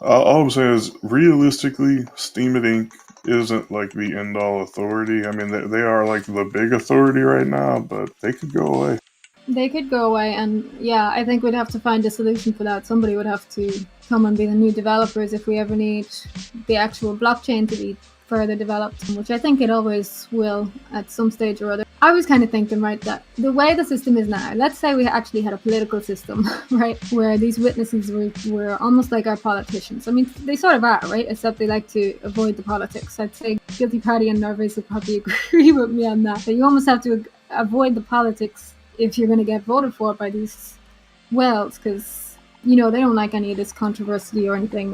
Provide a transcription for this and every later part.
All I'm saying is, realistically, Steemit Inc. isn't like the end all authority. I mean, they are like the big authority right now, but they could go away. They could go away, and yeah, I think we'd have to find a solution for that. Somebody would have to come and be the new developers if we ever need the actual blockchain to be further developed, which I think it always will at some stage or other. I was kind of thinking, right, that the way the system is now, let's say we actually had a political system, right, where these witnesses were almost like our politicians. I mean, they sort of are, right, except they like to avoid the politics. I'd say Guilty Party and Nervous would probably agree with me on that. But you almost have to avoid the politics if you're going to get voted for by these whales, because they don't like any of this controversy or anything.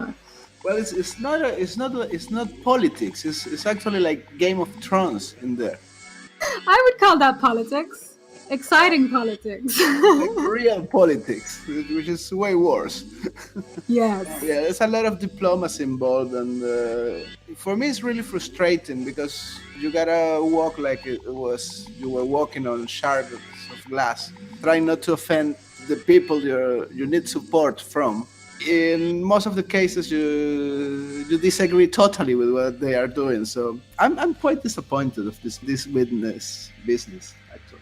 Well, it's not politics. It's actually like Game of Thrones in there. I would call that politics, exciting politics. Like real politics, which is way worse. Yes. Yeah, there's a lot of diplomacy involved, and for me, it's really frustrating because you gotta walk like you were walking on shards of glass, trying not to offend the people you need support from. In most of the cases, you disagree totally with what they are doing. So I'm quite disappointed of this witness business, actually.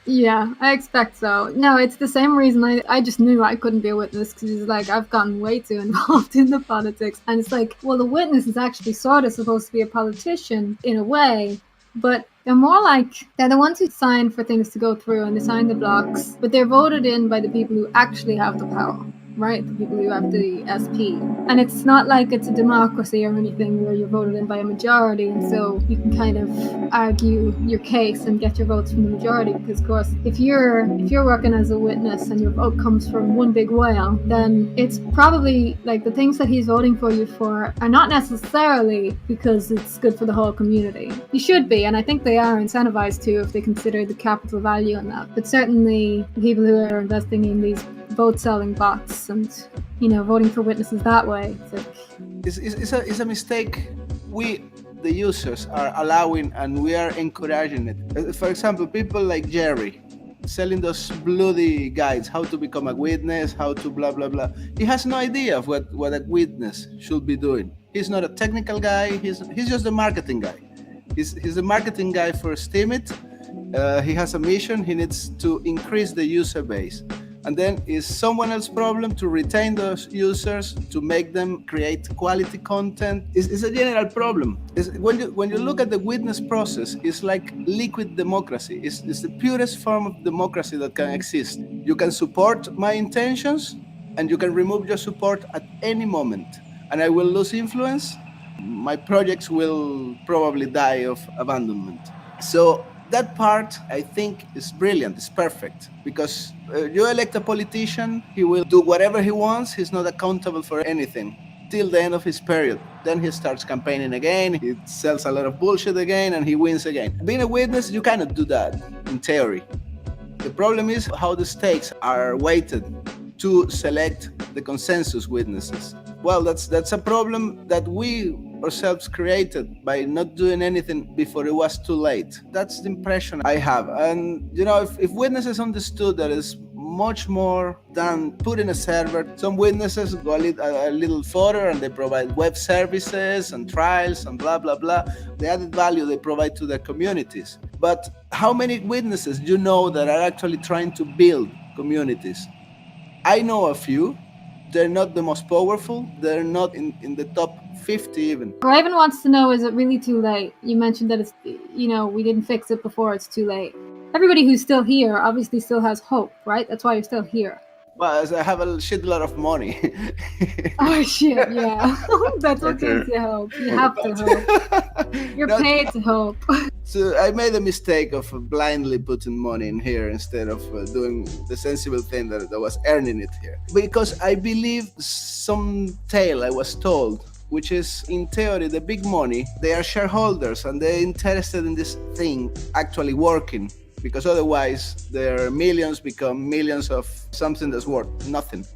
Yeah, I expect so. No, it's the same reason I just knew I couldn't be a witness, because it's like I've gotten way too involved in the politics. And it's like, well, the witness is actually sort of supposed to be a politician in a way, but they're more like, they're the ones who sign for things to go through, and they sign the blocks, but they're voted in by the people who actually have the power, right? The people who have the SP. And it's not like it's a democracy or anything where you're voted in by a majority, and so you can kind of argue your case and get your votes from the majority. Because of course, if you're working as a witness and your vote comes from one big whale, then it's probably like the things that he's voting for you for are not necessarily because it's good for the whole community. You should be, and I think they are incentivized to if they consider the capital value in that. But certainly the people who are investing in these vote selling bots and voting for witnesses that way, It's a mistake we, the users, are allowing, and we are encouraging it. For example, people like Jerry selling those bloody guides, how to become a witness, how to blah blah blah. He has no idea of what a witness should be doing. He's not a technical guy. He's just a marketing guy. He's a marketing guy for Steemit. He has a mission. He needs to increase the user base. And then it's someone else's problem to retain those users, to make them create quality content. It's a general problem. When you look at the witness process, it's like liquid democracy. It's the purest form of democracy that can exist. You can support my intentions, and you can remove your support at any moment. And I will lose influence. My projects will probably die of abandonment. So that part, I think, is brilliant. It's perfect, because you elect a politician, he will do whatever he wants. He's not accountable for anything till the end of his period. Then he starts campaigning again, he sells a lot of bullshit again, and he wins again. Being a witness, you cannot do that in theory. The problem is how the stakes are weighted to select the consensus witnesses. Well, that's a problem that we ourselves created by not doing anything before it was too late. That's the impression I have. And if witnesses understood that it's much more than putting a server. Some witnesses go a little further, and they provide web services and trials and blah blah blah. The added value they provide to their communities. But how many witnesses do you know that are actually trying to build communities? I know a few. They're not the most powerful. They're not in the top 50 even. Raven wants to know, is it really too late? You mentioned that it's, we didn't fix it before it's too late. Everybody who's still here obviously still has hope, right? That's why you're still here. Well, I have a shitload of money. Oh shit, yeah. That's what gives you hope. You have to hope. You're paid to hope. So I made a mistake of blindly putting money in here instead of doing the sensible thing that I was earning it here. Because I believe some tale I was told, which is, in theory, the big money, they are shareholders and they're interested in this thing actually working. Because otherwise their millions become millions of something that's worth nothing.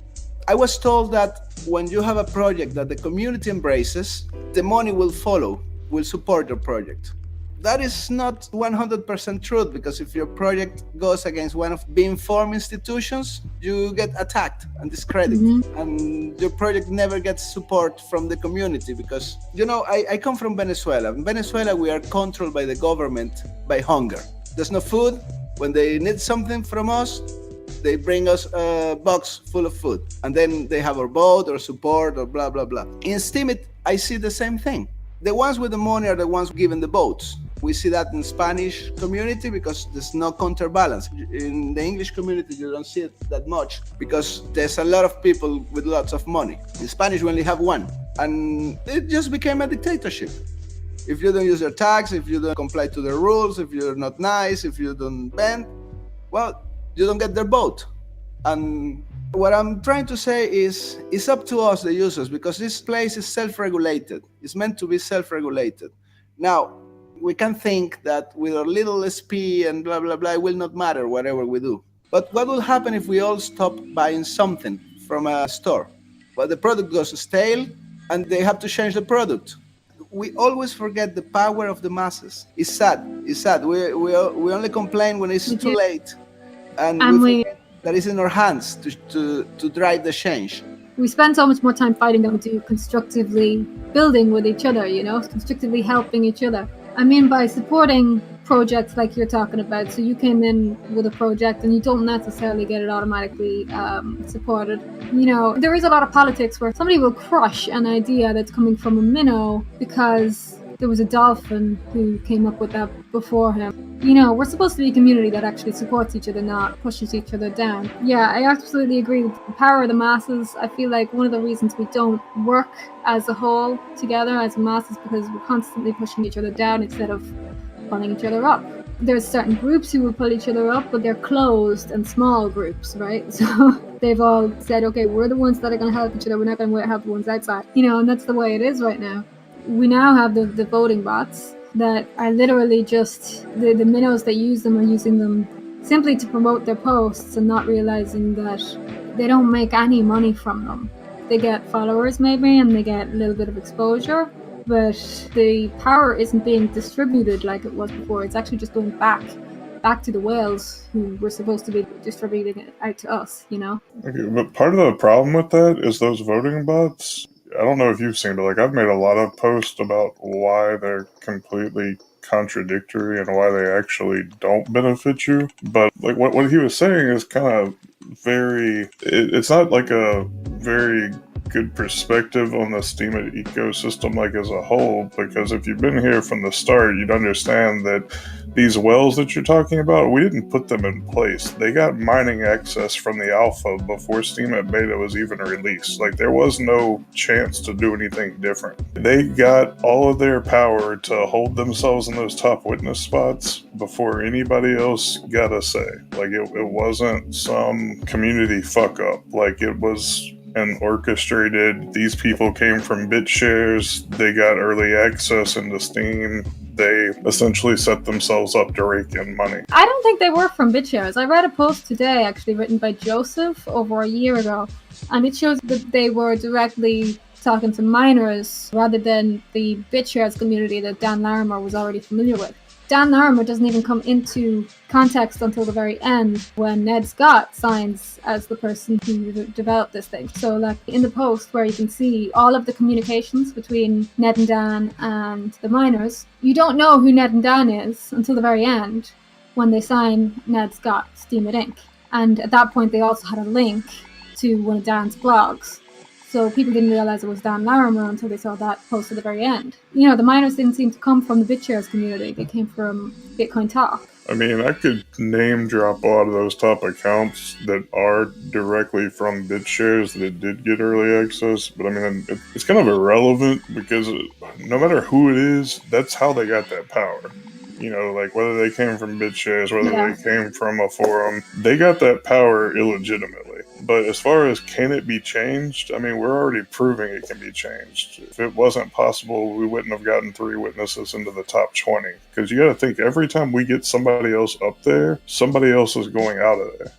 I was told that when you have a project that the community embraces, the money will follow, will support your project. That is not 100% true, because if your project goes against one of being formed institutions, you get attacked and discredited, and your project never gets support from the community because, I come from Venezuela. In Venezuela, we are controlled by the government by hunger. There's no food. When they need something from us, they bring us a box full of food, and then they have our vote or support or blah, blah, blah. In steemit, I see the same thing. The ones with the money are the ones given the votes. We see that in Spanish community because there's no counterbalance. In the English community, you don't see it that much because there's a lot of people with lots of money. In Spanish, we only have one. And it just became a dictatorship. If you don't use your tax, if you don't comply to the rules, if you're not nice, if you don't bend, well, you don't get their vote. And what I'm trying to say is, it's up to us, the users, because this place is self-regulated. It's meant to be self-regulated. Now, we can think that with our little SP and blah, blah, blah, it will not matter whatever we do. But what will happen if we all stop buying something from a store? Well, the product goes stale and they have to change the product. We always forget the power of the masses. It's sad. It's sad. We only complain when it's too late. And we forget that it's in our hands to drive the change. We spend so much more time fighting than we do constructively building with each other, constructively helping each other. I mean, by supporting projects like you're talking about, so you came in with a project and you don't necessarily get it automatically supported. There is a lot of politics where somebody will crush an idea that's coming from a minnow because there was a dolphin who came up with that before him. We're supposed to be a community that actually supports each other, not pushes each other down. Yeah, I absolutely agree with the power of the masses. I feel like one of the reasons we don't work as a whole together as a mass is because we're constantly pushing each other down instead of pulling each other up. There's certain groups who will pull each other up, but they're closed and small groups, right? So they've all said, okay, we're the ones that are going to help each other. We're not going to help the ones outside. And that's the way it is right now. We now have the voting bots that are literally just the minnows that use them are using them simply to promote their posts and not realizing that they don't make any money from them. They get followers maybe and they get a little bit of exposure, but the power isn't being distributed like it was before. It's actually just going back to the whales who were supposed to be distributing it out to us, Okay, but part of the problem with that is those voting bots. I don't know if you've seen, but I've made a lot of posts about why they're completely contradictory and why they actually don't benefit you. But what he was saying is kind of it's not a very good perspective on the steemit ecosystem as a whole, because if you've been here from the start, you'd understand that these wells that you're talking about, we didn't put them in place. They got mining access from the alpha before steemit beta was even released. There was no chance to do anything different. They got all of their power to hold themselves in those top witness spots before anybody else got a say. It wasn't some community fuck up. It was and orchestrated. These people came from BitShares. They got early access into Steem. They essentially set themselves up to rake in money. I don't think they were from BitShares. I read a post today, actually written by Joseph over a year ago, and it shows that they were directly talking to miners rather than the BitShares community that Dan Larimer was already familiar with. Dan Larimer doesn't even come into context until the very end when Ned Scott signs as the person who developed this thing. So in the post where you can see all of the communications between Ned and Dan and the miners, you don't know who Ned and Dan is until the very end when they sign Ned Scott, Steemit Inc. And at that point they also had a link to one of Dan's blogs. So people didn't realize it was Dan Larimer until they saw that post at the very end. The miners didn't seem to come from the BitShares community. They came from Bitcoin Talk. I mean, I could name drop a lot of those top accounts that are directly from BitShares that did get early access, but I mean, it's kind of irrelevant because no matter who it is, that's how they got that power. Whether they came from BitShares, whether they came from a forum, they got that power illegitimately. But as far as can it be changed, I mean, we're already proving it can be changed. If it wasn't possible, we wouldn't have gotten 3 witnesses into the top 20. Because you got to think, every time we get somebody else up there, somebody else is going out of there.